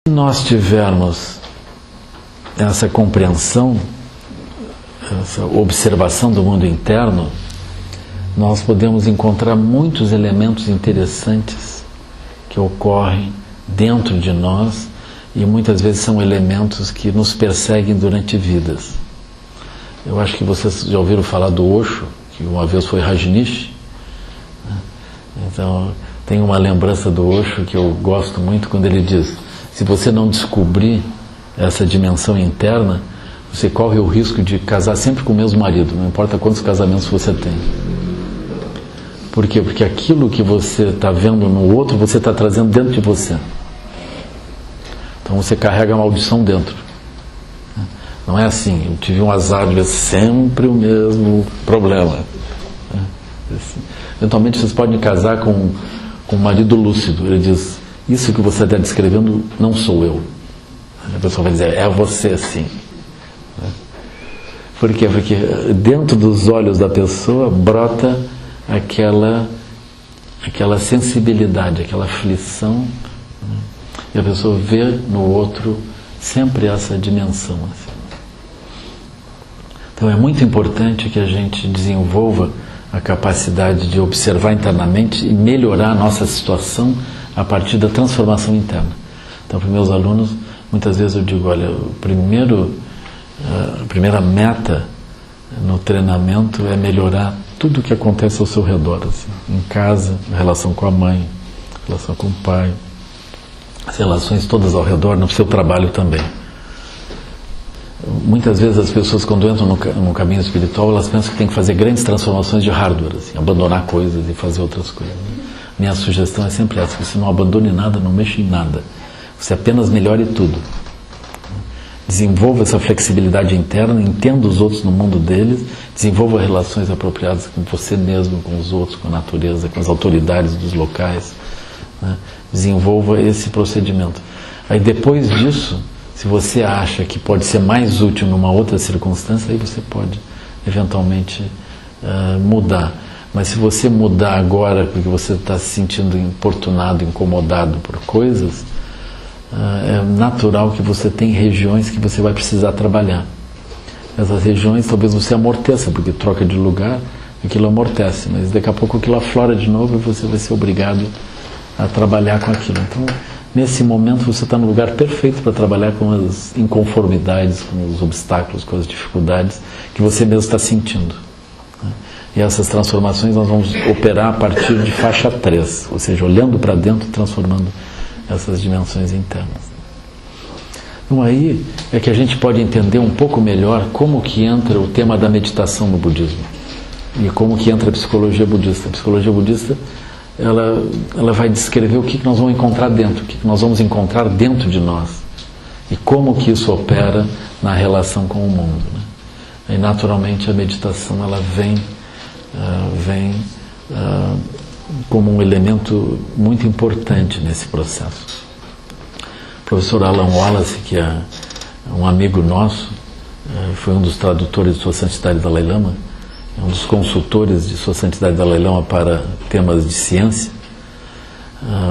Se nós tivermos essa compreensão, essa observação do mundo interno, nós podemos encontrar muitos elementos interessantes que ocorrem dentro de nós e muitas vezes são elementos que nos perseguem durante vidas. Eu acho que vocês já ouviram falar do Osho, que uma vez foi Rajneesh, né? Então, tem uma lembrança do Osho que eu gosto muito quando ele diz: se você não descobrir essa dimensão interna, você corre o risco de casar sempre com o mesmo marido, não importa quantos casamentos você tem. Por quê? Porque aquilo que você está vendo no outro, você está trazendo dentro de você. Então você carrega a maldição dentro. Não é assim, eu tive um azar de ver sempre o mesmo problema. Eventualmente vocês podem casar com um marido lúcido. Ele diz: isso que você está descrevendo não sou eu. A pessoa vai dizer: é você sim. Por quê? Porque dentro dos olhos da pessoa brota aquela sensibilidade, aquela aflição, né? E a pessoa vê no outro sempre essa dimensão. Assim. Então é muito importante que a gente desenvolva a capacidade de observar internamente e melhorar a nossa situação a partir da transformação interna. Então, para meus alunos, muitas vezes eu digo: olha, a primeira meta no treinamento é melhorar tudo o que acontece ao seu redor, assim, em casa, na relação com a mãe, na relação com o pai, as relações todas ao redor, no seu trabalho também. Muitas vezes as pessoas, quando entram no caminho espiritual, elas pensam que tem que fazer grandes transformações de hardware, assim, abandonar coisas e fazer outras coisas. Minha sugestão é sempre essa: você não abandone nada, não mexa em nada, você apenas melhore tudo. Desenvolva essa flexibilidade interna, entenda os outros no mundo deles, desenvolva relações apropriadas com você mesmo, com os outros, com a natureza, com as autoridades dos locais, né? Desenvolva esse procedimento. Aí depois disso, se você acha que pode ser mais útil numa outra circunstância, aí você pode eventualmente mudar. Mas se você mudar agora porque você está se sentindo importunado, incomodado por coisas, é natural que você tenha regiões que você vai precisar trabalhar. Essas regiões talvez você amorteça, porque troca de lugar, aquilo amortece, mas daqui a pouco aquilo aflora de novo e você vai ser obrigado a trabalhar com aquilo. Então, nesse momento você está no lugar perfeito para trabalhar com as inconformidades, com os obstáculos, com as dificuldades que você mesmo está sentindo. E essas transformações nós vamos operar a partir de faixa 3, ou seja, olhando para dentro, transformando essas dimensões internas. Então aí é que a gente pode entender um pouco melhor como que entra o tema da meditação no budismo e como que entra a psicologia budista. A psicologia budista ela vai descrever o que nós vamos encontrar dentro, o que nós vamos encontrar dentro de nós e como que isso opera na relação com o mundo, né? E naturalmente a meditação ela vem como um elemento muito importante nesse processo. O professor Alan Wallace, que é um amigo nosso, foi um dos tradutores de Sua Santidade Dalai Lama, é um dos consultores de Sua Santidade Dalai Lama para temas de ciência.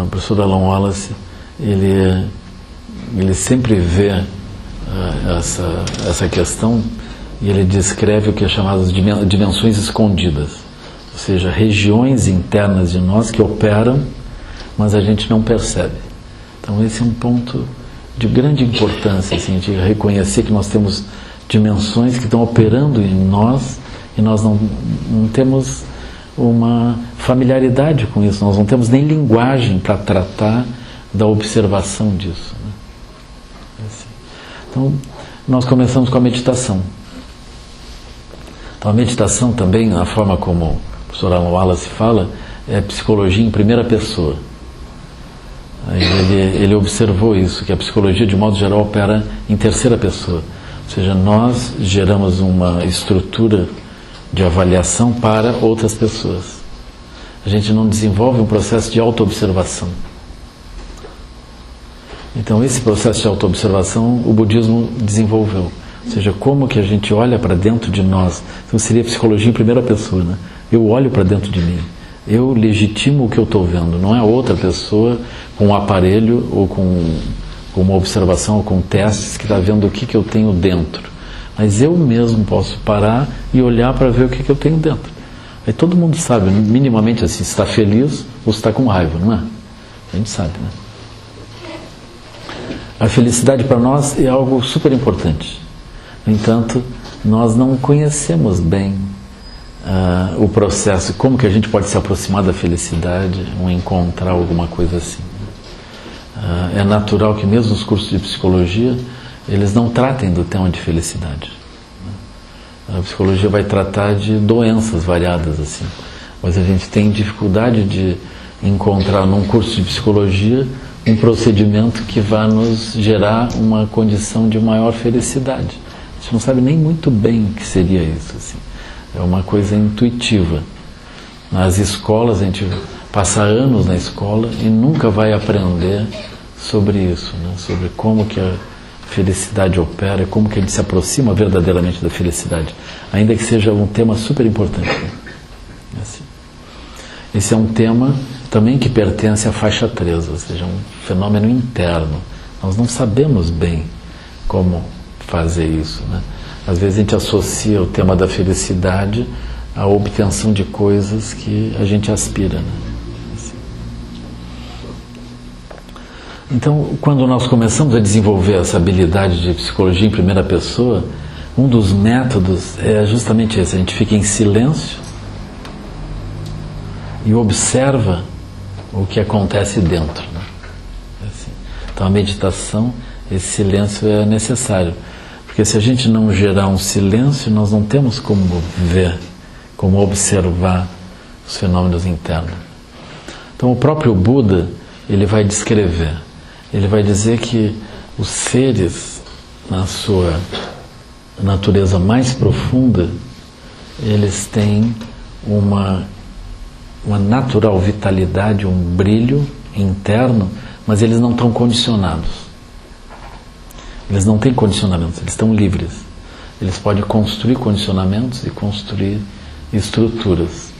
O professor Alan Wallace, ele sempre vê essa questão e ele descreve o que é chamado de dimensões escondidas. Ou seja, regiões internas de nós que operam, mas a gente não percebe. Então esse é um ponto de grande importância, assim, de reconhecer que nós temos dimensões que estão operando em nós e nós não temos uma familiaridade com isso, nós não temos nem linguagem para tratar da observação disso, né? Assim. Então nós começamos com a meditação. Então a meditação também, a forma como o professor Alan Wallace fala, é psicologia em primeira pessoa. Ele observou isso, que a psicologia de modo geral opera em terceira pessoa. Ou seja, nós geramos uma estrutura de avaliação para outras pessoas. A gente não desenvolve um processo de autoobservação. Então esse processo de autoobservação o budismo desenvolveu. Ou seja, como que a gente olha para dentro de nós. Então seria psicologia em primeira pessoa, né? Eu olho para dentro de mim. Eu legitimo o que eu estou vendo. Não é outra pessoa com um aparelho ou com com uma observação ou com testes que está vendo o que eu tenho dentro. Mas eu mesmo posso parar e olhar para ver o que eu tenho dentro. Aí todo mundo sabe, minimamente assim, se está feliz ou se está com raiva, não é? A gente sabe, né? A felicidade para nós é algo super importante. No entanto, nós não conhecemos bem o processo, como que a gente pode se aproximar da felicidade ou encontrar alguma coisa assim. É natural que mesmo os cursos de psicologia, eles não tratem do tema de felicidade. A psicologia vai tratar de doenças variadas, assim. Mas a gente tem dificuldade de encontrar num curso de psicologia um procedimento que vá nos gerar uma condição de maior felicidade. A gente não sabe nem muito bem o que seria isso, assim. É uma coisa intuitiva. Nas escolas, a gente passa anos na escola e nunca vai aprender sobre isso, né? Sobre como que a felicidade opera, como que a gente se aproxima verdadeiramente da felicidade, ainda que seja um tema super importante. Né? Assim. Esse é um tema também que pertence à faixa 3, ou seja, um fenômeno interno. Nós não sabemos bem como fazer isso, né? Às vezes a gente associa o tema da felicidade à obtenção de coisas que a gente aspira, né? Assim. Então, quando nós começamos a desenvolver essa habilidade de psicologia em primeira pessoa, um dos métodos é justamente esse: a gente fica em silêncio e observa o que acontece dentro, né? Assim. Então a meditação, esse silêncio é necessário, porque se a gente não gerar um silêncio, nós não temos como ver, como observar os fenômenos internos. Então o próprio Buda, ele vai descrever, ele vai dizer que os seres, na sua natureza mais profunda, eles têm uma natural vitalidade, um brilho interno, mas eles não estão condicionados. Eles não têm condicionamentos, eles estão livres. Eles podem construir condicionamentos e construir estruturas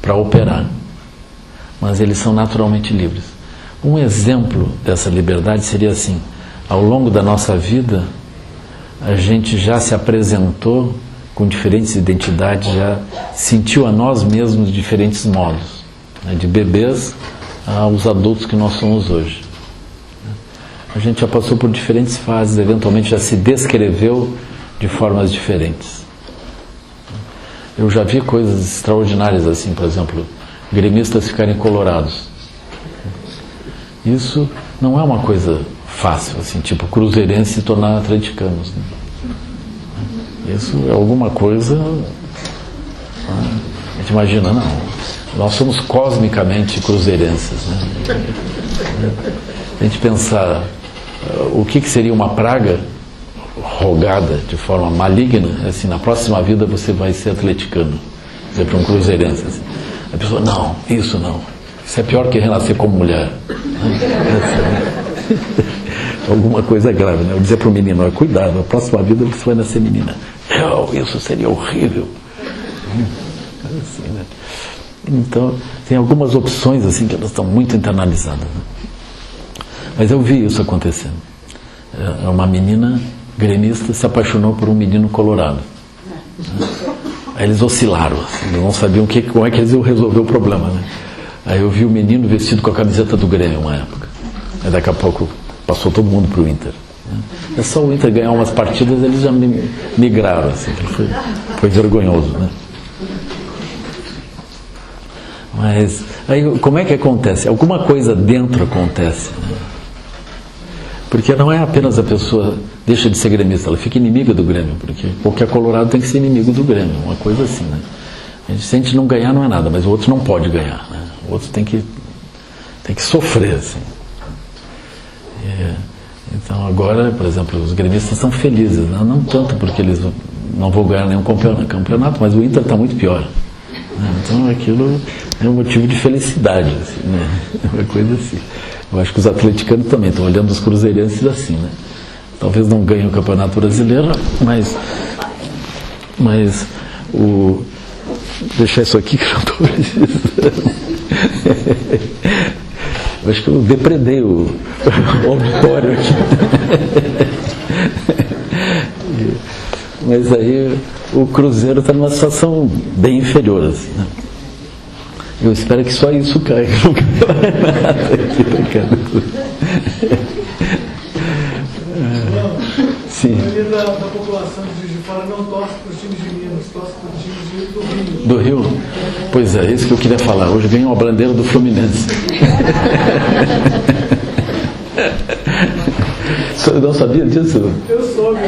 para operar, mas eles são naturalmente livres. Um exemplo dessa liberdade seria assim: ao longo da nossa vida, a gente já se apresentou com diferentes identidades, já sentiu a nós mesmos de diferentes modos, né? De bebês aos adultos que nós somos hoje. A gente já passou por diferentes fases, eventualmente já se descreveu de formas diferentes. Eu já vi coisas extraordinárias assim, por exemplo, gremistas ficarem colorados. Isso não é uma coisa fácil, assim, tipo cruzeirense se tornar atleticanos, né? Isso é alguma coisa, a gente imagina, não, nós somos cosmicamente cruzeirenses, né? A gente pensar o que seria uma praga rogada de forma maligna, assim, na próxima vida você vai ser atleticano, dizer para um cruzeirense assim. A pessoa, não, isso é pior que renascer como mulher. Alguma coisa grave, né? Eu dizer para o menino, cuidado, na próxima vida você vai nascer menina. Não, isso seria horrível. Assim, né? Então, tem algumas opções assim que elas estão muito internalizadas, né? Mas eu vi isso acontecendo. Uma menina gremista se apaixonou por um menino colorado. Aí eles oscilaram, assim, não sabiam como é que eles iam resolver o problema, né? Aí eu vi o menino vestido com a camiseta do Grêmio uma época. Aí daqui a pouco passou todo mundo para o Inter. É só o Inter ganhar umas partidas, eles já migraram, assim, foi vergonhoso, né? Mas aí como é que acontece? Alguma coisa dentro acontece, né? Porque não é apenas a pessoa deixa de ser gremista, ela fica inimiga do Grêmio, porque qualquer colorado tem que ser inimigo do Grêmio, uma coisa assim, né? Se a gente não ganhar não é nada, mas o outro não pode ganhar, né? O outro tem que sofrer, assim. Então agora, por exemplo, os gremistas estão felizes, né? Não tanto porque eles não vão ganhar nenhum campeonato, mas o Inter está muito pior, né? Então aquilo é um motivo de felicidade, assim, né? É uma coisa assim. Eu acho que os atleticanos também estão olhando os cruzeirenses assim, né? Talvez não ganhem o Campeonato Brasileiro, mas deixar isso aqui que eu não estou precisando. Eu acho que eu depredei o auditório aqui. Mas aí o Cruzeiro está numa situação bem inferior, assim, né? Eu espero que só isso caia, que não caia nada aqui, sim. A maioria da população de Juiz de Fora não torce para os times de Minas, torce para os times do Rio. Do Rio? Pois é, isso que eu queria falar. Hoje ganhou a bandeira do Fluminense. Eu não sabia disso? Eu soube.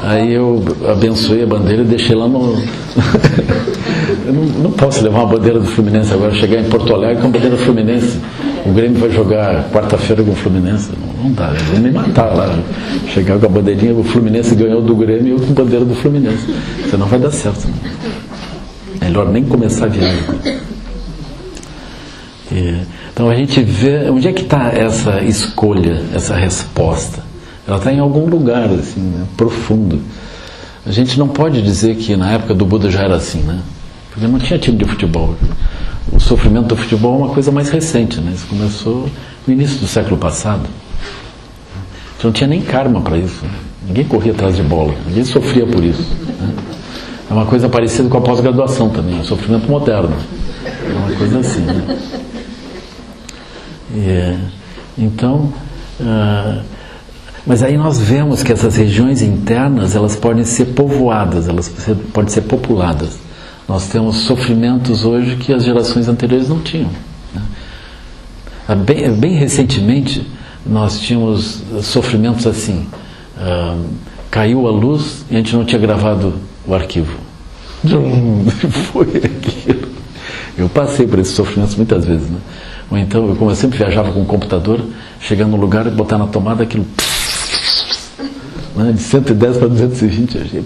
Aí eu abençoei a bandeira e deixei lá no... Eu não posso levar uma bandeira do Fluminense agora, chegar em Porto Alegre com a bandeira do Fluminense. O Grêmio vai jogar quarta-feira com o Fluminense. Não dá, eles vão me matar lá. Chegar com a bandeirinha, o Fluminense ganhou do Grêmio e eu com a bandeira do Fluminense. Isso não vai dar certo. Não. Melhor nem começar a viagem. Então a gente vê, onde é que está essa escolha, essa resposta? Ela está em algum lugar, assim, né, profundo. A gente não pode dizer que na época do Buda já era assim, né? Porque não tinha time de futebol. O sofrimento do futebol é uma coisa mais recente, né? Isso começou no início do século passado. Não tinha nem karma para isso, né? Ninguém corria atrás de bola, ninguém sofria por isso, né? É uma coisa parecida com a pós-graduação também, o sofrimento moderno. É uma coisa assim, né? Então, mas aí nós vemos que essas regiões internas, elas podem ser povoadas, elas podem ser populadas. Nós temos sofrimentos hoje que as gerações anteriores não tinham, né? Bem recentemente, nós tínhamos sofrimentos assim, caiu a luz e a gente não tinha gravado o arquivo. Foi aquilo. Eu passei por esses sofrimentos muitas vezes, né? Ou então, como eu sempre viajava com o computador, chegar no lugar e botar na tomada aquilo, né, de 110 para 220,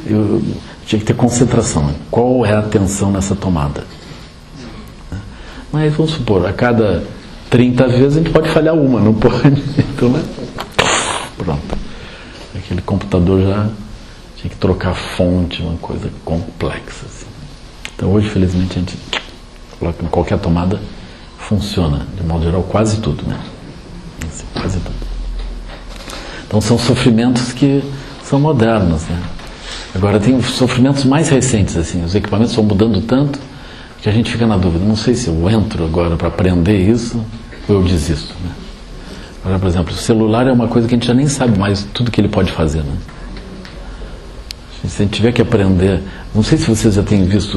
eu tinha que ter concentração, né? Qual é a tensão nessa tomada? Mas vamos supor, a cada 30 vezes a gente pode falhar uma, não pode? Então, né? Pronto. Aquele computador já tinha que trocar a fonte, uma coisa complexa, assim. Então hoje, felizmente, a gente coloca em qualquer tomada, funciona, de modo geral, quase tudo, né? Assim, quase tudo. Então são sofrimentos que são modernos, né? Agora tem sofrimentos mais recentes, assim, os equipamentos estão mudando tanto que a gente fica na dúvida, não sei se eu entro agora para aprender isso ou eu desisto, né? Agora, por exemplo, o celular é uma coisa que a gente já nem sabe mais tudo que ele pode fazer, né? Se a gente tiver que aprender, não sei se vocês já têm visto,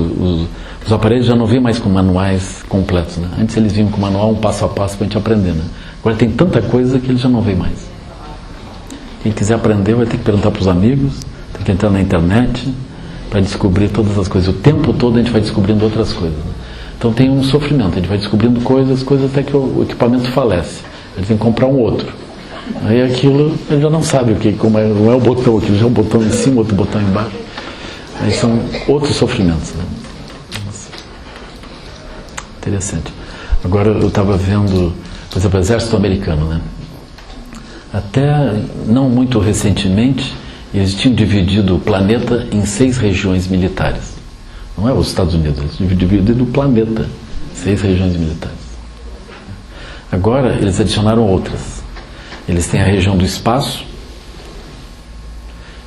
os aparelhos já não vêm mais com manuais completos, né? Antes eles vinham com manual, um passo a passo para a gente aprender, né? Agora tem tanta coisa que ele já não vem mais. Quem quiser aprender vai ter que perguntar para os amigos, tem que entrar na internet para descobrir todas as coisas. O tempo todo a gente vai descobrindo outras coisas, né? Então tem um sofrimento, a gente vai descobrindo coisas até que o equipamento falece. Ele tem que comprar um outro. Aí aquilo, ele já não sabe como não é o botão, aquilo já é um botão em cima, outro botão embaixo. Aí são outros sofrimentos, né? Interessante. Agora eu estava vendo, por exemplo, o exército americano, né? Até não muito recentemente, eles tinham dividido o planeta em 6 regiões militares. Não é os Estados Unidos, eles tinham dividido o planeta em 6 regiões militares. Agora eles adicionaram outras. Eles têm a região do espaço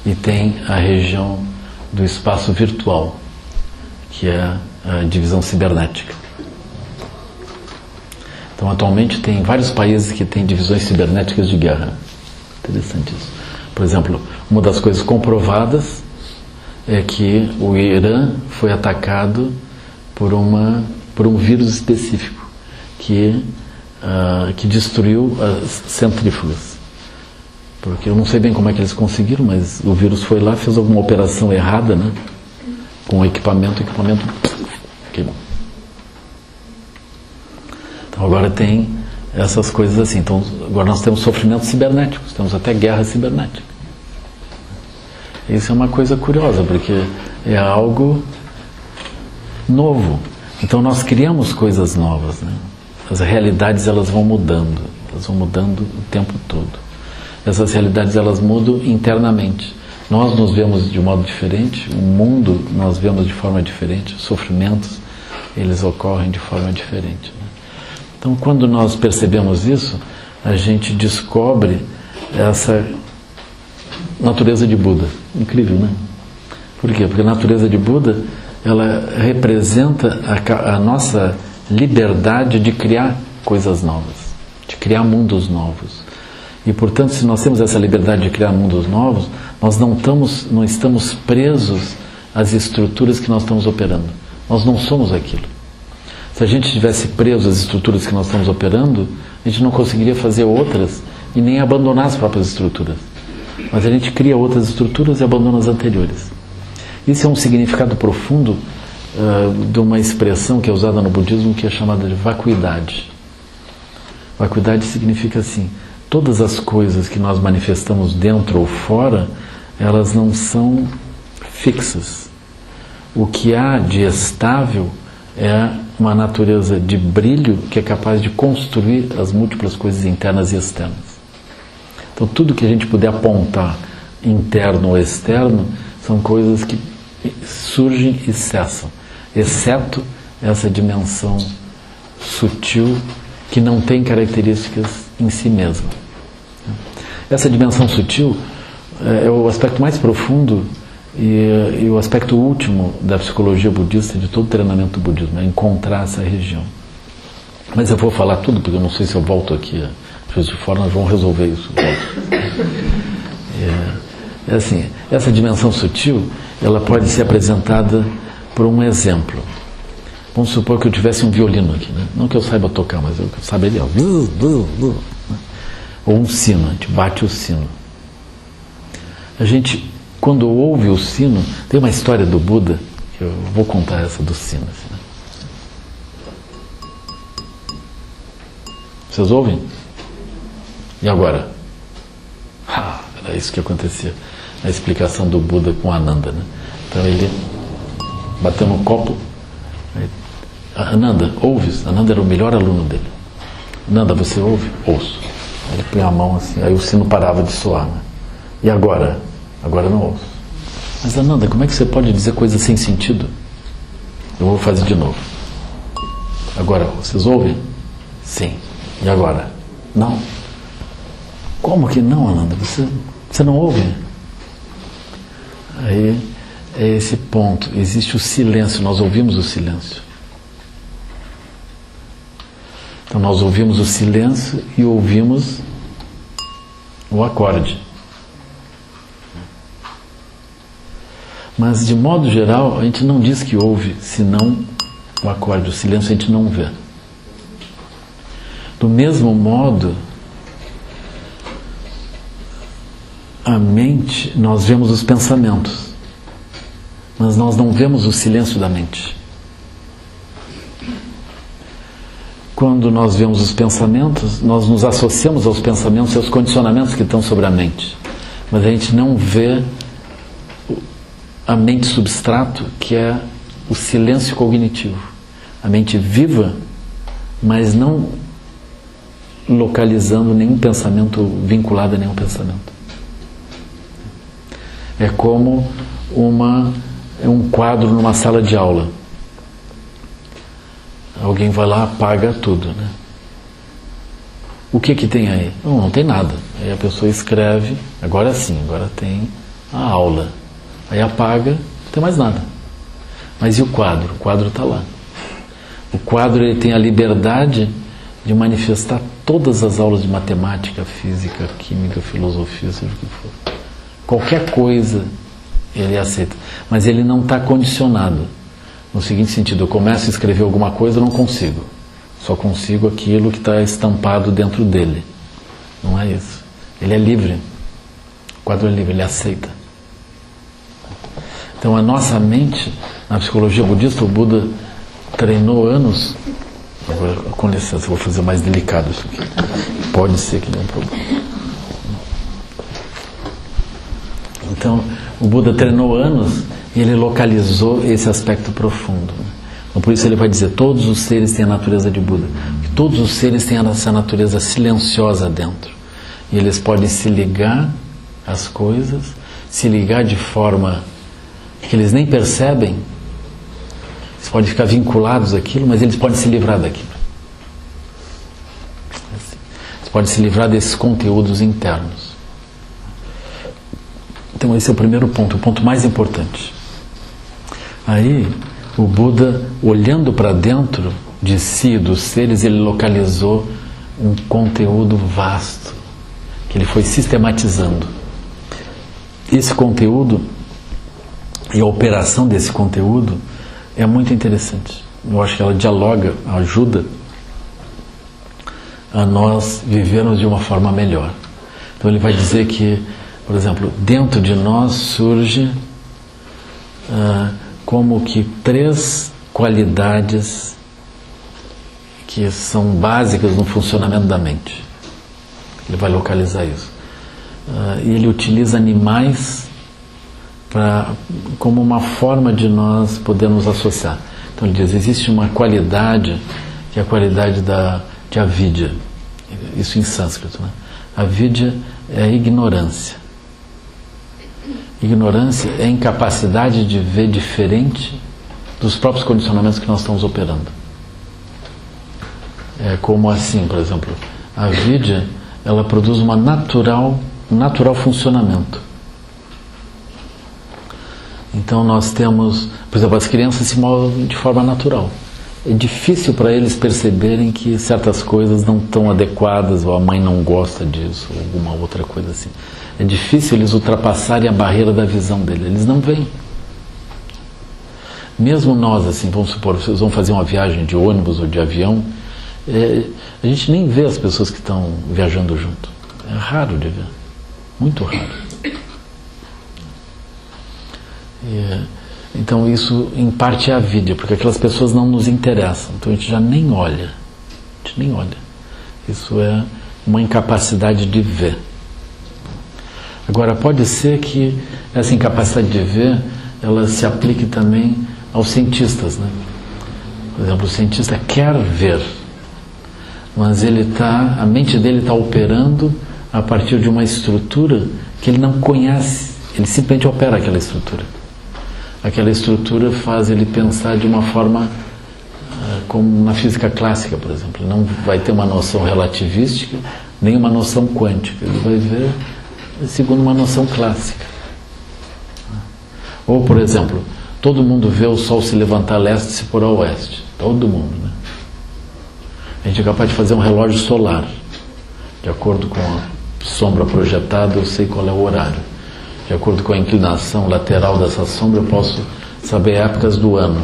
e tem a região do espaço virtual, que é a divisão cibernética. Então, atualmente, tem vários países que têm divisões cibernéticas de guerra. Interessante isso. Por exemplo, uma das coisas comprovadas é que o Irã foi atacado por um vírus específico que destruiu as centrífugas. Porque eu não sei bem como é que eles conseguiram, mas o vírus foi lá, fez alguma operação errada, né? Com o equipamento queimou. Então agora tem essas coisas assim. Então agora nós temos sofrimentos cibernéticos, temos até guerra cibernética. Isso é uma coisa curiosa, porque é algo novo. Então nós criamos coisas novas, né? As realidades, elas vão mudando o tempo todo. Essas realidades, elas mudam internamente. Nós nos vemos de um modo diferente, o mundo nós vemos de forma diferente, os sofrimentos, eles ocorrem de forma diferente, né? Então, quando nós percebemos isso, a gente descobre essa natureza de Buda. Incrível, né? Por quê? Porque a natureza de Buda, ela representa a nossa liberdade de criar coisas novas, de criar mundos novos. E, portanto, se nós temos essa liberdade de criar mundos novos, nós não estamos presos às estruturas que nós estamos operando. Nós não somos aquilo. Se a gente estivesse preso às estruturas que nós estamos operando, a gente não conseguiria fazer outras e nem abandonar as próprias estruturas. Mas a gente cria outras estruturas e abandona as anteriores. Isso é um significado profundo de uma expressão que é usada no budismo, que é chamada de vacuidade. Vacuidade significa assim: todas as coisas que nós manifestamos dentro ou fora, elas não são fixas. O que há de estável é uma natureza de brilho que é capaz de construir as múltiplas coisas internas e externas. Então, tudo que a gente puder apontar, interno ou externo, são coisas que surgem e cessam, exceto essa dimensão sutil que não tem características em si mesma. Essa dimensão sutil é o aspecto mais profundo e o aspecto último da psicologia budista, de todo o treinamento do budismo, é encontrar essa região. Mas eu vou falar tudo, porque eu não sei se eu volto aqui de fora, nós vamos resolver isso. É assim, essa dimensão sutil, ela pode ser apresentada por um exemplo. Vamos supor que eu tivesse um violino aqui, né? Não que eu saiba tocar, mas eu saiba ele, ó, ou um sino, a gente bate o sino. A gente, quando ouve o sino, tem uma história do Buda, que eu vou contar essa do sino. Assim, né? Vocês ouvem? E agora? Era isso que acontecia na explicação do Buda com Ananda, né? Então ele bateu no copo. Ananda, ouves? Ananda era o melhor aluno dele. Ananda, você ouve? Ouço. Ele põe a mão assim, aí o sino parava de soar, né? E agora? Agora não ouço. Mas Ananda, como é que você pode dizer coisas sem sentido? Eu vou fazer de novo. Agora, vocês ouvem? Sim. E agora? Não. Como que não, Ananda? Você não ouve? Aí é esse ponto. Existe o silêncio, nós ouvimos o silêncio. Então nós ouvimos o silêncio e ouvimos o acorde. Mas de modo geral, a gente não diz que ouve, senão o acorde, o silêncio a gente não vê. Do mesmo modo, a mente, nós vemos os pensamentos, mas nós não vemos o silêncio da mente. Quando nós vemos os pensamentos, nós nos associamos aos pensamentos e aos condicionamentos que estão sobre a mente, mas a gente não vê a mente substrato, que é o silêncio cognitivo, a mente viva, mas não localizando nenhum pensamento vinculado a nenhum pensamento. É como um quadro numa sala de aula. Alguém vai lá, apaga tudo, né? O que tem aí? Não tem nada. Aí a pessoa escreve, agora sim, agora tem a aula. Aí apaga, não tem mais nada. Mas e o quadro? O quadro está lá. O quadro, ele tem a liberdade de manifestar todas as aulas de matemática, física, química, filosofia, seja o que for. Qualquer coisa ele aceita. Mas ele não está condicionado. No seguinte sentido, eu começo a escrever alguma coisa, eu não consigo. Só consigo aquilo que está estampado dentro dele. Não é isso. Ele é livre. O quadro é livre, ele aceita. Então a nossa mente, na psicologia budista, o Buda treinou anos. Agora, com licença, eu vou fazer mais delicado isso aqui. Pode ser que não é um problema. Então, o Buda treinou anos e ele localizou esse aspecto profundo. Então, por isso ele vai dizer, todos os seres têm a natureza de Buda. Todos os seres têm essa natureza silenciosa dentro. E eles podem se ligar às coisas, se ligar de forma que eles nem percebem. Eles podem ficar vinculados àquilo, mas eles podem se livrar daquilo. Você pode se livrar desses conteúdos internos. Então esse é o primeiro ponto, o ponto mais importante. Aí o Buda, olhando para dentro de si, dos seres, ele localizou um conteúdo vasto, que ele foi sistematizando. Esse conteúdo e a operação desse conteúdo é muito interessante. Eu acho que ela dialoga, ajuda a nós vivermos de uma forma melhor. Então ele vai dizer que, por exemplo, dentro de nós surge como que 3 qualidades que são básicas no funcionamento da mente. Ele vai localizar isso. E ele utiliza animais como uma forma de nós podermos associar. Então ele diz, existe uma qualidade, que é a qualidade de avidya. Isso em sânscrito, né? Avidya é a ignorância. Ignorância é a incapacidade de ver diferente dos próprios condicionamentos que nós estamos operando. É como assim, por exemplo, a avidya, ela produz um natural funcionamento. Então nós temos, por exemplo, as crianças se movem de forma natural. É difícil para eles perceberem que certas coisas não estão adequadas, ou a mãe não gosta disso, ou alguma outra coisa assim. É difícil eles ultrapassarem a barreira da visão deles, eles não veem. Mesmo nós, assim, vamos supor, vocês vão fazer uma viagem de ônibus ou de avião, a gente nem vê as pessoas que estão viajando junto. É raro de ver, muito raro. Então isso em parte é a avidya, porque aquelas pessoas não nos interessam, então a gente já nem olha. A gente nem olha. Isso é uma incapacidade de ver. Agora pode ser que essa incapacidade de ver, ela se aplique também aos cientistas, né? Por exemplo, o cientista quer ver, mas a mente dele está operando a partir de uma estrutura que ele não conhece, ele simplesmente opera aquela estrutura. Aquela estrutura faz ele pensar de uma forma como na física clássica, por exemplo. Não vai ter uma noção relativística, nem uma noção quântica. Ele vai ver segundo uma noção clássica. Ou, por exemplo, todo mundo vê o Sol se levantar a leste e se pôr a oeste. Todo mundo, né? A gente é capaz de fazer um relógio solar. De acordo com a sombra projetada, eu sei qual é o horário. De acordo com a inclinação lateral dessa sombra, eu posso saber épocas do ano.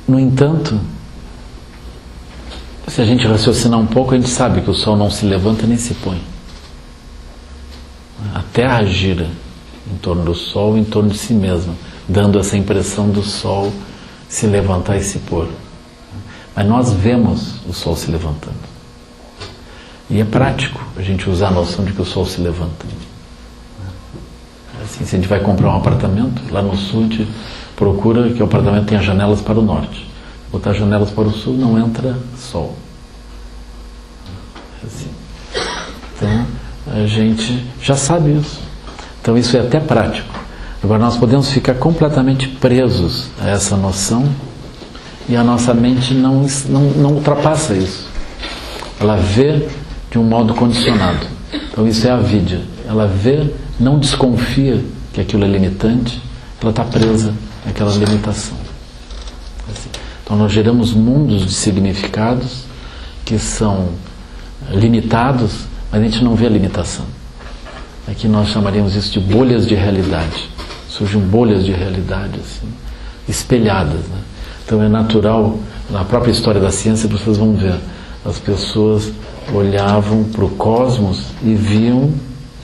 No entanto, se a gente raciocinar um pouco, a gente sabe que o Sol não se levanta nem se põe. A Terra gira em torno do Sol, em torno de si mesma, dando essa impressão do Sol se levantar e se pôr. Mas nós vemos o Sol se levantando. E é prático a gente usar a noção de que o Sol se levanta. Assim, se a gente vai comprar um apartamento, lá no sul a gente procura que o apartamento tenha janelas para o norte. Botar janelas para o sul, não entra sol. Assim. Então, a gente já sabe isso. Então isso é até prático. Agora nós podemos ficar completamente presos a essa noção e a nossa mente não ultrapassa isso. Ela vê de um modo condicionado. Então isso é a avidya. Ela vê, não desconfia que aquilo é limitante, ela está presa naquela limitação. Assim. Então nós geramos mundos de significados que são limitados, mas a gente não vê a limitação. Aqui nós chamaríamos isso de bolhas de realidade. Surgem bolhas de realidade assim, espelhadas, né? Então é natural, na própria história da ciência vocês vão ver, as pessoas olhavam para o cosmos e viam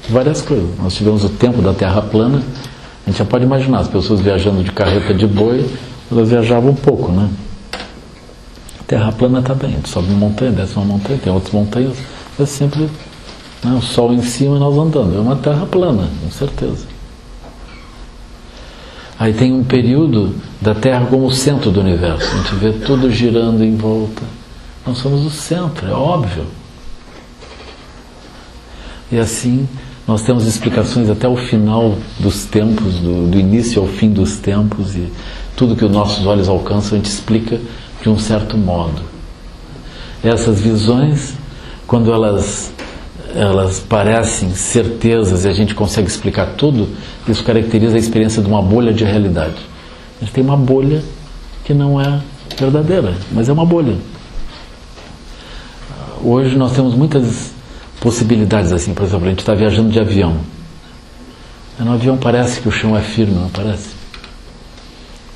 várias coisas. Nós tivemos o tempo da Terra plana, a gente já pode imaginar, as pessoas viajando de carreta de boi, elas viajavam um pouco, né? Terra plana está bem, a gente sobe uma montanha, desce uma montanha, tem outras montanhas, é sempre, né, o Sol em cima e nós andando, é uma Terra plana, com certeza. Aí tem um período da Terra como o centro do universo, a gente vê tudo girando em volta. Nós somos o centro, é óbvio. E assim, nós temos explicações até o final dos tempos, do início ao fim dos tempos, e tudo que os nossos olhos alcançam, a gente explica de um certo modo. essas visões, quando elas parecem certezas e a gente consegue explicar tudo, isso caracteriza a experiência de uma bolha de realidade. A gente tem uma bolha que não é verdadeira, mas é uma bolha. Hoje nós temos muitas possibilidades assim, por exemplo, a gente está viajando de avião. No avião parece que o chão é firme, não parece?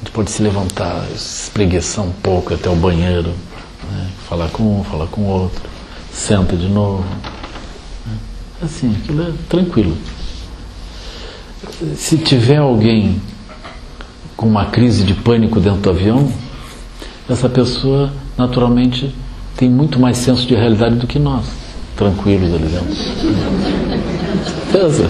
A gente pode se levantar, espreguiçar um pouco até o banheiro, né? Falar com um, falar com o outro, senta de novo. Assim, aquilo é tranquilo. Se tiver alguém com uma crise de pânico dentro do avião, essa pessoa naturalmente tem muito mais senso de realidade do que nós, tranquilos ali dentro. Certeza.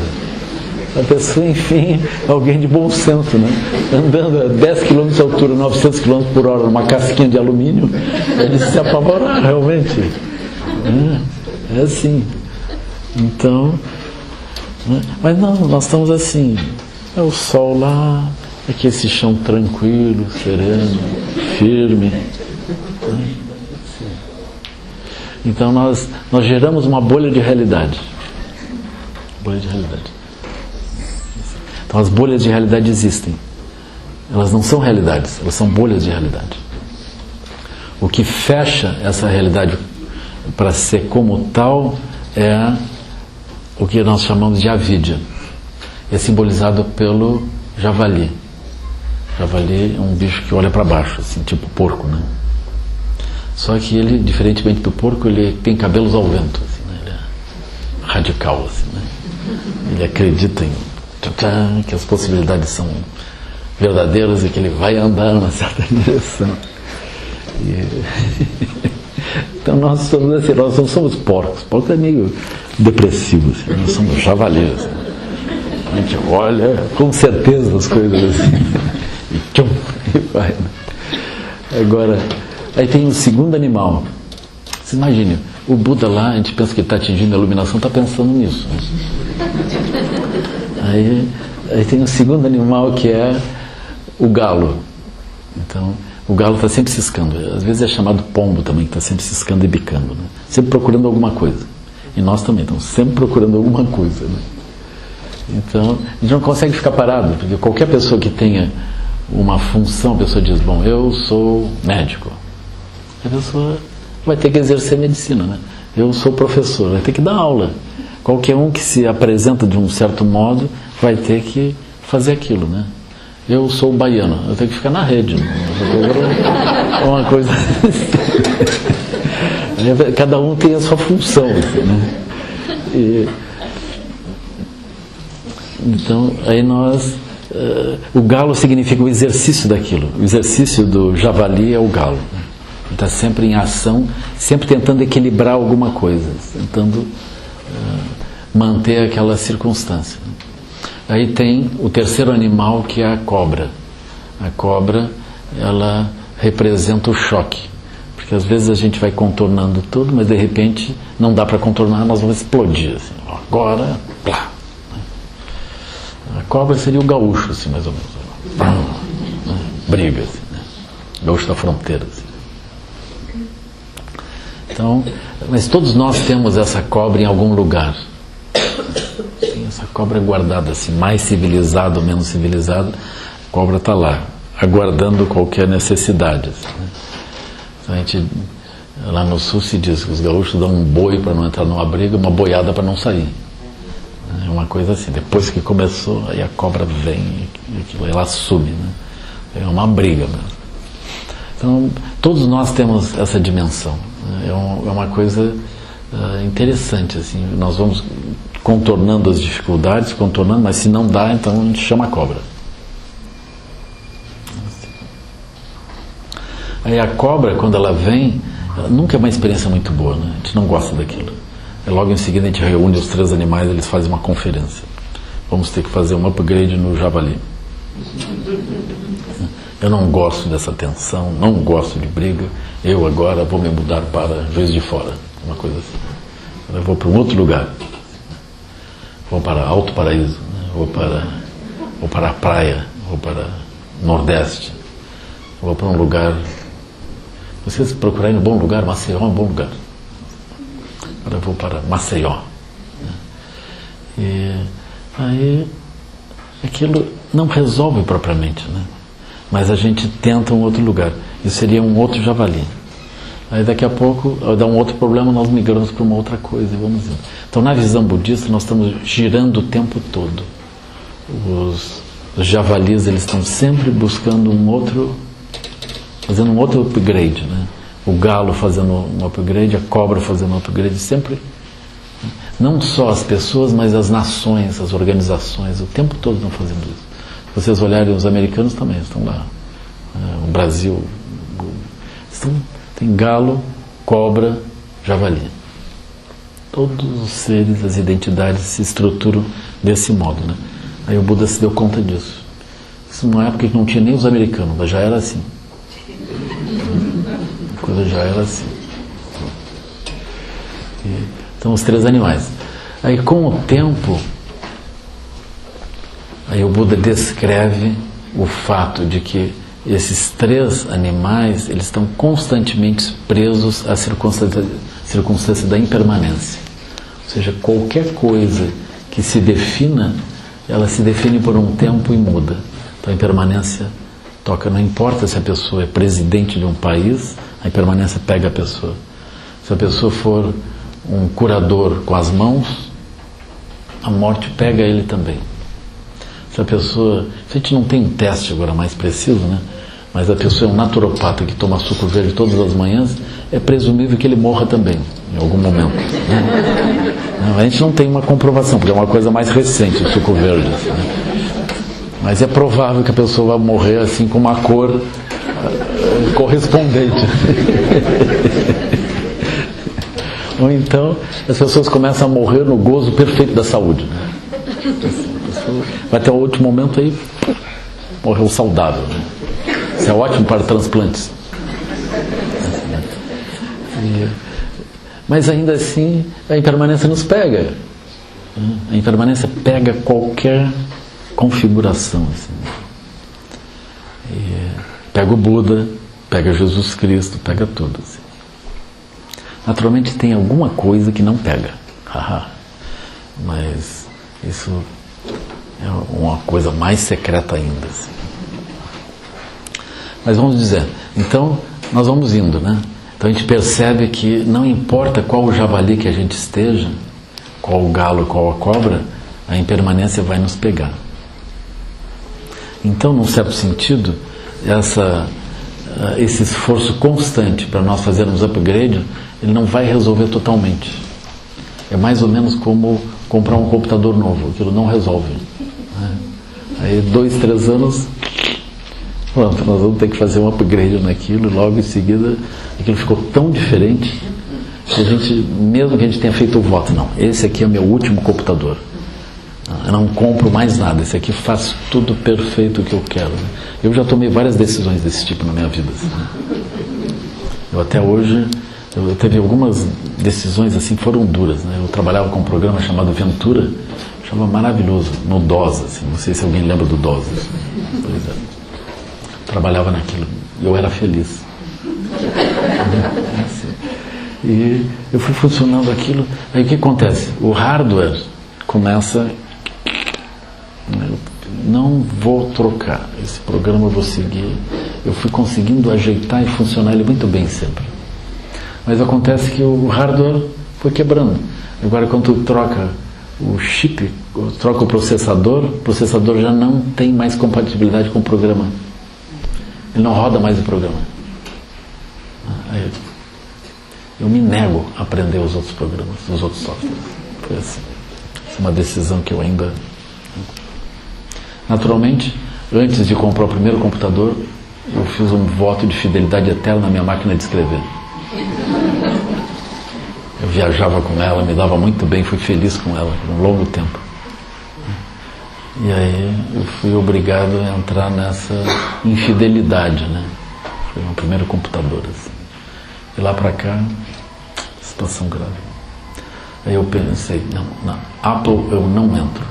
A pessoa, enfim, é alguém de bom senso, né? Andando a 10 km de altura, 900 km por hora, numa casquinha de alumínio, ele se apavorar, realmente. É assim. Então, né? Mas não, nós estamos assim, é o sol lá, aqui esse chão tranquilo, sereno, firme. Né? Então nós geramos uma bolha de realidade. Bolha de realidade. Então as bolhas de realidade existem. Elas não são realidades, elas são bolhas de realidade. O que fecha essa realidade para ser como tal é o que nós chamamos de avidya. É simbolizado pelo javali. Javali é um bicho que olha para baixo, assim, tipo porco, né? Só que ele, diferentemente do porco, ele tem cabelos ao vento, assim, né? Ele é radical, assim, né? Ele acredita que as possibilidades são verdadeiras e que ele vai andar numa certa direção. Então nós somos assim, nós não somos porcos. Porco é meio depressivo, assim, nós somos javalis. Assim. A gente olha com certeza as coisas assim e tchum, e vai. Né? Agora, aí tem um segundo animal. Você imagine, o Buda lá, a gente pensa que está atingindo a iluminação, está pensando nisso. Né? Aí tem um segundo animal que é o galo. Então, o galo está sempre ciscando. Às vezes é chamado pombo também, que está sempre ciscando e bicando. Né? Sempre procurando alguma coisa. E nós também estamos sempre procurando alguma coisa. Né? Então, a gente não consegue ficar parado, porque qualquer pessoa que tenha uma função, a pessoa diz, bom, eu sou médico. A pessoa vai ter que exercer medicina, né? Eu sou professor, vai ter que dar aula. Qualquer um que se apresenta de um certo modo vai ter que fazer aquilo, né? Eu sou baiano, eu tenho que ficar na rede. Uma coisa. Cada um tem a sua função, assim, né? Então, aí nós. O galo significa o exercício daquilo. O exercício do javali é o galo. Ele está sempre em ação, sempre tentando equilibrar alguma coisa, tentando manter aquela circunstância. Aí tem o terceiro animal, que é a cobra. A cobra, ela representa o choque. Porque às vezes a gente vai contornando tudo, mas de repente não dá para contornar, nós vamos explodir. Assim. Agora, plá. A cobra seria o gaúcho, assim, mais ou menos. Briga, assim, né? Gaúcho da fronteira. Assim. Então, mas todos nós temos essa cobra em algum lugar. Essa cobra é guardada assim, mais civilizado ou menos civilizado, a cobra está lá, aguardando qualquer necessidade. Assim, né? Então a gente, lá no sul se diz que os gaúchos dão um boi para não entrar numa briga, uma boiada para não sair. É uma coisa assim, depois que começou, aí a cobra vem, e ela assume, né? É uma briga mesmo. Então, todos nós temos essa dimensão. Né? É uma coisa interessante, assim, nós vamos contornando as dificuldades, mas se não dá, então a gente chama a cobra. Aí a cobra, quando ela vem, ela nunca é uma experiência muito boa, né? A gente não gosta daquilo. E logo em seguida a gente reúne os três animais, eles fazem uma conferência. Vamos ter que fazer um upgrade no javali. Eu não gosto dessa tensão, não gosto de briga, eu agora vou me mudar para Juiz de Fora, uma coisa assim. Eu vou para um outro lugar. Vou para Alto Paraíso, né? vou para a praia, vou para o Nordeste, vou para um lugar Vocês procurarem um bom lugar, Maceió é um bom lugar. Agora eu vou para Maceió. E aí aquilo não resolve propriamente, né? Mas a gente tenta um outro lugar. Isso seria um outro javali. Aí daqui a pouco dá um outro problema, nós migramos para uma outra coisa e vamos indo. Então na visão budista nós estamos girando o tempo todo. Os javalis, eles estão sempre buscando fazendo um outro upgrade, né? O galo fazendo um upgrade, a cobra fazendo um upgrade, sempre. Não só as pessoas, mas as nações, as organizações, o tempo todo estão fazendo isso. Se vocês olharem, os americanos também estão lá. O Brasil, tem galo, cobra, javali. Todos os seres, as identidades se estruturam desse modo, né? Aí o Buda se deu conta disso. Isso numa época que não tinha nem os americanos, mas já era assim. A coisa já era assim. Então os 3 animais. Aí com o tempo, aí o Buda descreve o fato de que esses 3 animais, eles estão constantemente presos à circunstância da impermanência. Ou seja, qualquer coisa que se defina, ela se define por um tempo e muda. Então a impermanência toca, não importa se a pessoa é presidente de um país, a impermanência pega a pessoa. Se a pessoa for um curador com as mãos, a morte pega ele também. Se a gente não tem um teste agora mais preciso, né? Mas a pessoa é um naturopata que toma suco verde todas as manhãs, é presumível que ele morra também, em algum momento. Né? Não, a gente não tem uma comprovação, porque é uma coisa mais recente, o suco verde. Né? Mas é provável que a pessoa vá morrer assim com uma cor correspondente. Ou então, as pessoas começam a morrer no gozo perfeito da saúde. Né? Vai ter um outro momento aí, morreu saudável. Né? Isso é ótimo para transplantes. Mas ainda assim, a impermanência nos pega. A impermanência pega qualquer configuração. Assim. Pega o Buda, pega Jesus Cristo, pega tudo. Assim. Naturalmente tem alguma coisa que não pega. Mas isso é uma coisa mais secreta ainda. Assim. Mas vamos dizer, então nós vamos indo, né? Então a gente percebe que não importa qual o javali que a gente esteja, qual o galo, qual a cobra, a impermanência vai nos pegar. Então, num certo sentido, esse esforço constante para nós fazermos upgrade, ele não vai resolver totalmente. É mais ou menos como comprar um computador novo, aquilo não resolve. Né? Aí 2, 3 anos, pronto, nós vamos ter que fazer um upgrade naquilo, e logo em seguida aquilo ficou tão diferente que a gente, mesmo que a gente tenha feito o voto, não, esse aqui é o meu último computador. Eu não compro mais nada, esse aqui faz tudo perfeito o que eu quero. Né? Eu já tomei várias decisões desse tipo na minha vida. Assim, né? Eu até hoje, eu teve algumas decisões assim, foram duras. Né? Eu trabalhava com um programa chamado Ventura, achava maravilhoso, no DOS, assim, não sei se alguém lembra do DOS. Pois é. Trabalhava naquilo, e eu era feliz. E eu fui funcionando aquilo, aí o que acontece? O hardware começa, eu não vou trocar, esse programa eu vou seguir, eu fui conseguindo ajeitar e funcionar ele muito bem sempre. Mas acontece que o hardware foi quebrando. Agora quando tu troca o chip, troca o processador já não tem mais compatibilidade com o programa. Ele não roda mais o programa. Aí eu me nego a aprender os outros programas, os outros softwares. Foi assim. Essa é uma decisão que eu ainda... Naturalmente, antes de comprar o primeiro computador, eu fiz um voto de fidelidade eterna na minha máquina de escrever. Eu viajava com ela, me dava muito bem, fui feliz com ela por um longo tempo. E aí eu fui obrigado a entrar nessa infidelidade, né? Foi o meu primeiro computador, assim. E lá pra cá, situação grave. Aí eu pensei, não, na Apple eu não entro.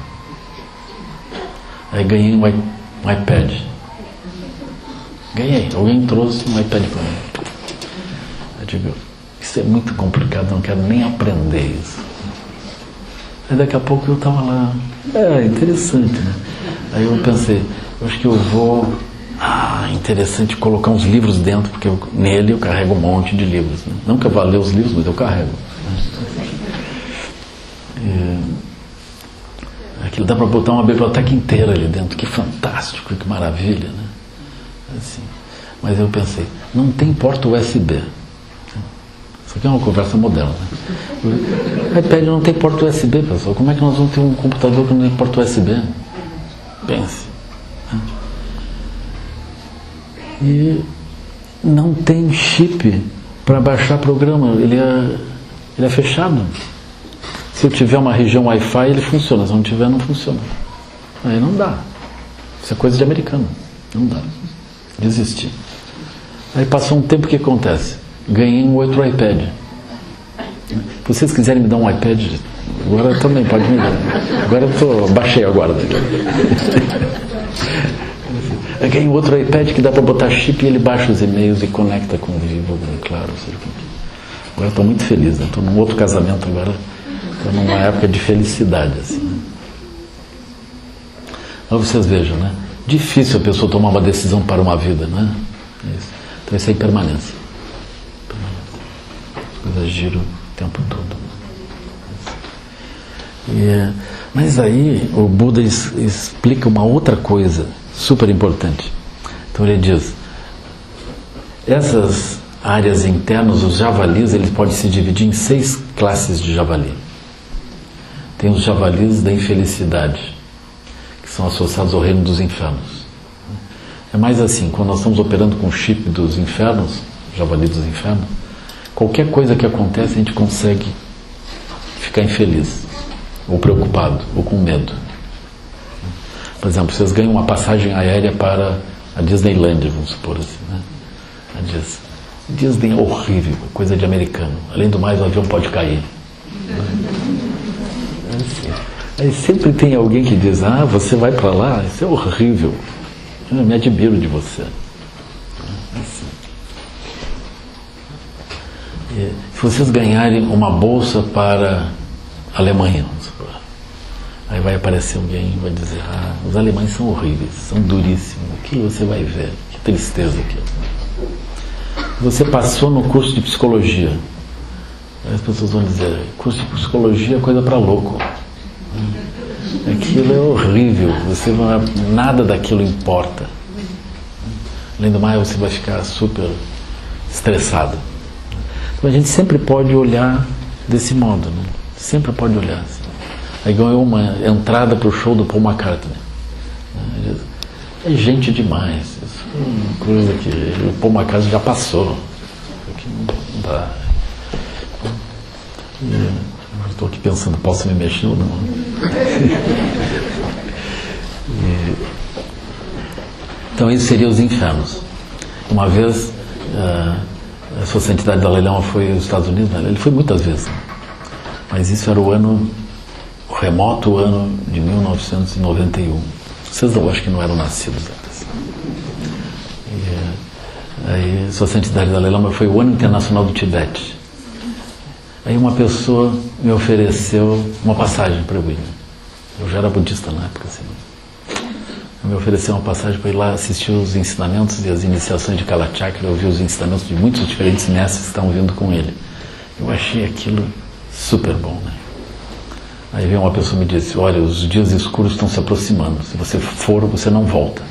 Aí ganhei um iPad. Ganhei, alguém trouxe um iPad para mim. digo, isso é muito complicado, eu não quero nem aprender isso. Aí daqui a pouco eu estava lá, interessante, né? Aí eu pensei, eu acho que eu vou, interessante colocar uns livros dentro, porque nele eu carrego um monte de livros, né? Não que eu vá ler os livros, mas eu carrego. Aquilo dá para botar uma biblioteca inteira ali dentro, que fantástico, que maravilha, né? Assim. Mas eu pensei, não tem porta USB. Isso aqui é uma conversa moderna. O iPad não tem porta USB, pessoal. Como é que nós vamos ter um computador que não tem porta USB? Pense. E não tem chip para baixar programa. Ele é fechado. Se eu tiver uma região Wi-Fi, ele funciona. Se não tiver, não funciona. Aí não dá. Isso é coisa de americano. Não dá. Desisti. Aí passou um tempo, o que acontece? Ganhei um outro iPad. Se vocês quiserem me dar um iPad, agora também pode me dar. Agora baixei agora. Eu ganhei um outro iPad que dá para botar chip e ele baixa os e-mails e conecta com o Vivo, claro. Agora estou muito feliz, né? Estou num outro casamento agora. Estou numa época de felicidade, assim. Então vocês vejam, né? Difícil a pessoa tomar uma decisão para uma vida, né? Então isso é impermanência. As coisas giram o tempo todo. Mas aí o Buda explica uma outra coisa super importante. Então ele diz, essas áreas internas, os javalis, eles podem se dividir em 6 classes de javali. Tem os javalis da infelicidade, que são associados ao reino dos infernos. É mais assim, quando nós estamos operando com o chip dos infernos, javali dos infernos, qualquer coisa que acontece a gente consegue ficar infeliz, ou preocupado, ou com medo. Por exemplo, vocês ganham uma passagem aérea para a Disneyland, vamos supor assim, né? A Disney é horrível, coisa de americano. Além do mais, o avião pode cair. Aí sempre tem alguém que diz, você vai para lá, isso é horrível. Eu me admiro de você. Assim. Se vocês ganharem uma bolsa para a Alemanha, vamos supor, aí vai aparecer alguém e vai dizer, os alemães são horríveis, são duríssimos. Aquilo você vai ver, que tristeza aquilo. Você passou no curso de psicologia. Aí as pessoas vão dizer, curso de psicologia é coisa para louco. Aquilo é horrível, nada daquilo importa. Além do mais, você vai ficar super estressado. Então a gente sempre pode olhar desse modo, né? Sempre pode olhar assim. Aí ganhou uma entrada para o show do Paul McCartney. É gente demais. Isso é uma coisa que o Paul McCartney já passou. Aqui não dá. Estou aqui pensando, posso me mexer ou não? Então, isso seria os infernos. Uma vez, a Sua Santidade Dalai Lama foi aos Estados Unidos, né? Ele foi muitas vezes. Mas isso era o remoto ano de 1991. Vocês eu acho que não eram nascidos antes. Aí, Sua Santidade Dalai Lama foi o ano internacional do Tibete. Aí uma pessoa me ofereceu uma passagem para eu ir. Eu já era budista na época, assim. Me ofereceu uma passagem para ir lá assistir os ensinamentos e as iniciações de Kalachakra, ouvir os ensinamentos de muitos diferentes mestres que estavam vindo com ele. Eu achei aquilo super bom, né? Aí veio uma pessoa e me disse, olha, os dias escuros estão se aproximando. Se você for, você não volta.